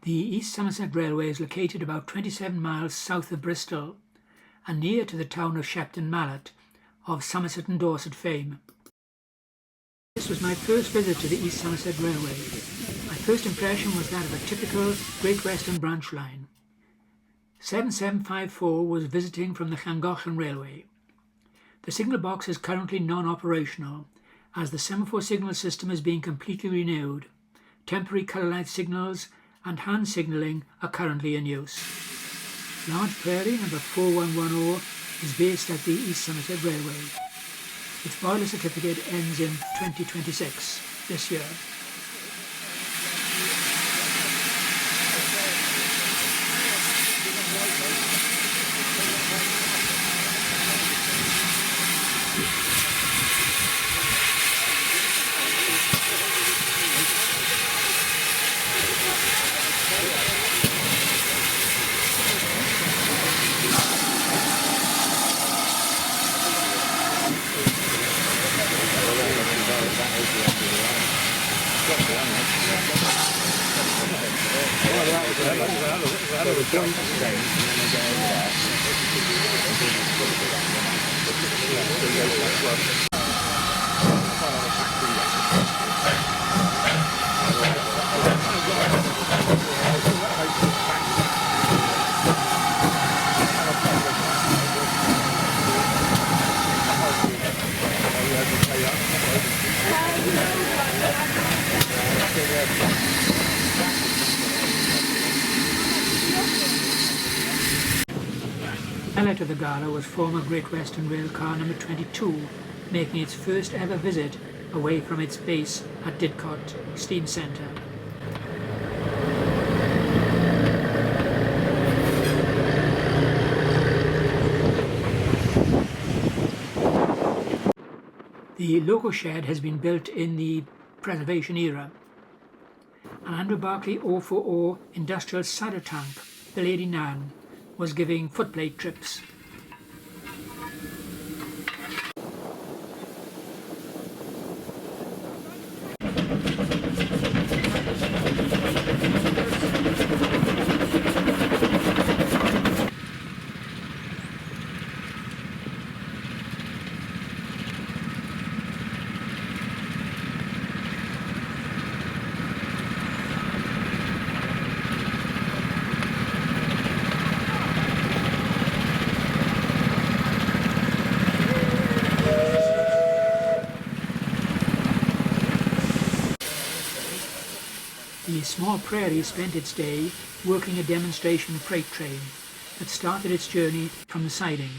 The East Somerset Railway is located about 27 miles south of Bristol and near to the town of Shepton Mallet of Somerset and Dorset fame. This was my first visit to the East Somerset Railway. My first impression was that of a typical Great Western branch line. 7754 was visiting from the Llangollen Railway. The signal box is currently non-operational as the semaphore signal system is being completely renewed. Temporary colour light signals and hand signalling are currently in use. Large Prairie number 4110 is based at the East Somerset Railway. Its boiler certificate ends in 2026, this year. Highlight of the Gala was former Great Western railcar number 22, making its first ever visit away from its base at Didcot Steam Centre. The loco shed has been built in the preservation era. An Andrew Barclay 040 industrial cider tank, the Lady Nan, was giving footplate trips. The small Prairie spent its day working a demonstration freight train that started its journey from the siding.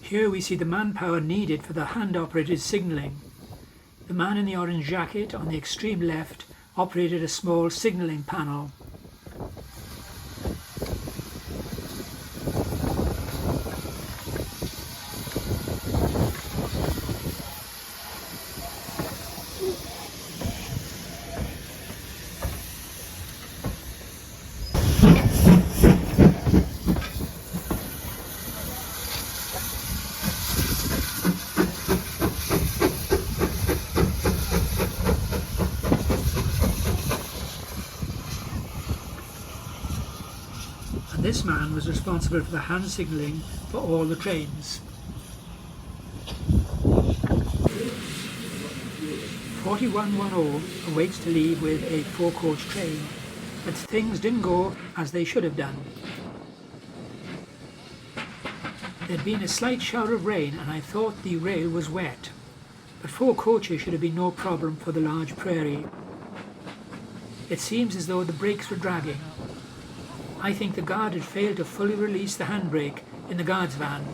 Here we see the manpower needed for the hand-operated signalling. The man in the orange jacket on the extreme left operated a small signalling panel. this man was responsible for the hand signalling for all the trains. 4110 awaits to leave with a 4-coach train, but things didn't go as they should have done. There'd been a slight shower of rain and I thought the rail was wet, but 4 coaches should have been no problem for the large prairie. It seems as though the brakes were dragging. I think the guard had failed to fully release the handbrake in the guard's van.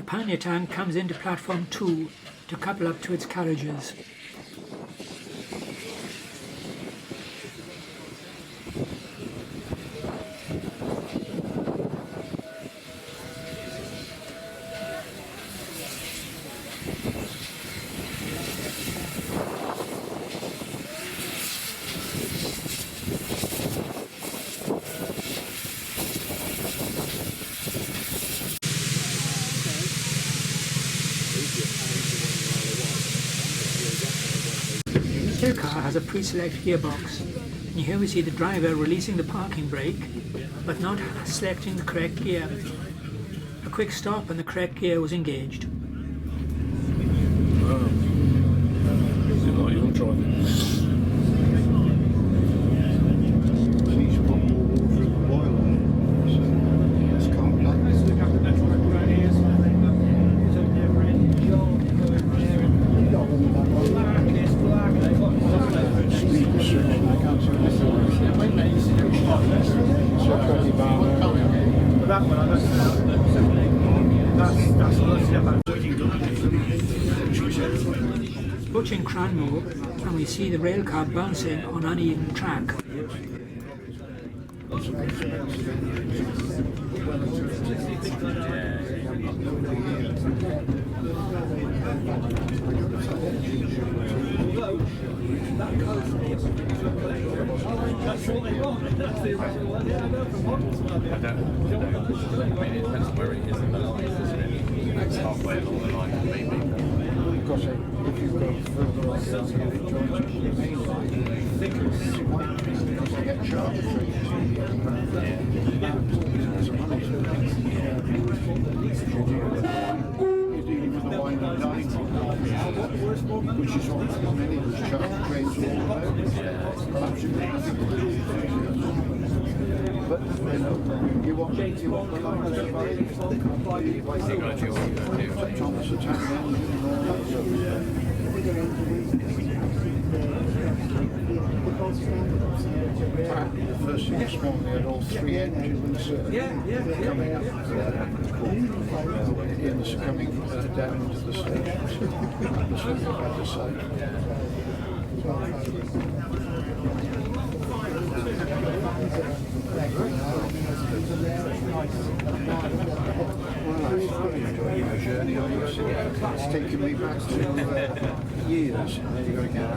Pannier tank comes into platform 2 to couple up to its carriages. The railcar has a pre-selected gearbox, and here we see the driver releasing the parking brake but not selecting the correct gear. A quick stop and the correct gear was engaged. Approaching Cranmore, and we see the railcar bouncing on uneven track. It depends where it is in the line, isn't it? It's halfway along the line, maybe. got a, if you go further on down here, it joins up with the main line. Because they get charter trains. There's a money to you're dealing with the wine and dining, which is what many of the charter trains are all about. Absolutely nothing to do with it. But, you know, you want the line to survive. Thomas attack engine and all that sort of stuff. The first thing this morning, they had all three engines coming up, coming down into the station. That's what they had to say. Well, I'm enjoying my journey on this. It's taken me back to years. There you go again.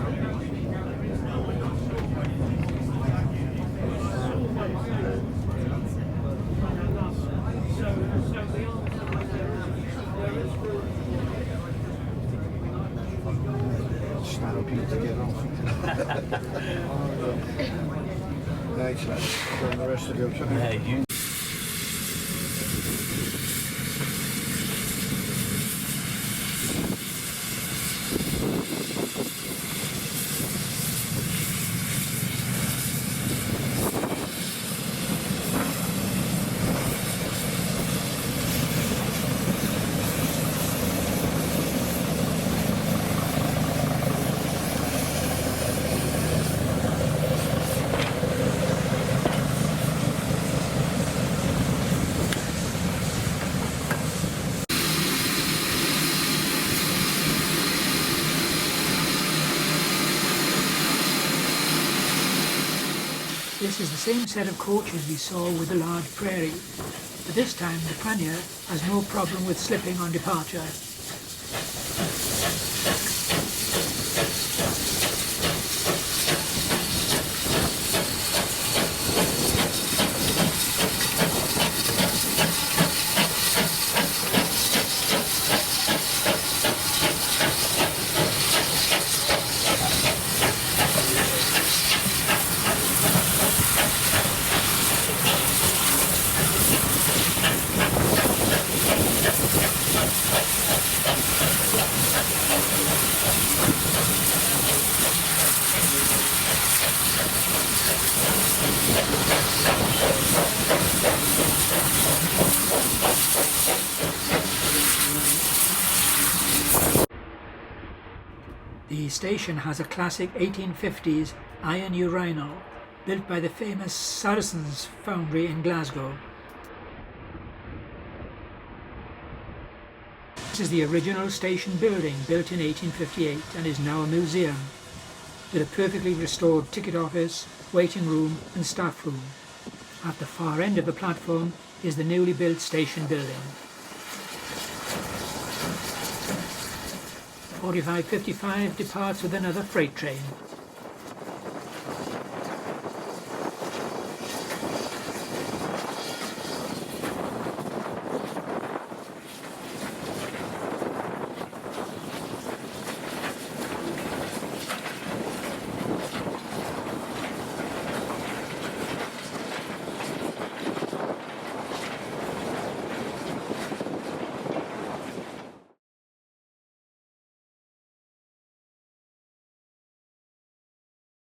Stampede to get off. Nice, then the rest of the time. Yeah, you. This is the same set of coaches we saw with the large prairie, but this time the pannier has no problem with slipping on departure. The station has a classic 1850s iron urinal built by the famous Saracens foundry in Glasgow. This is the original station building built in 1858 and is now a museum, with a perfectly restored ticket office, waiting room and staff room. At the far end of the platform is the newly built station building. 4555 departs with another freight train.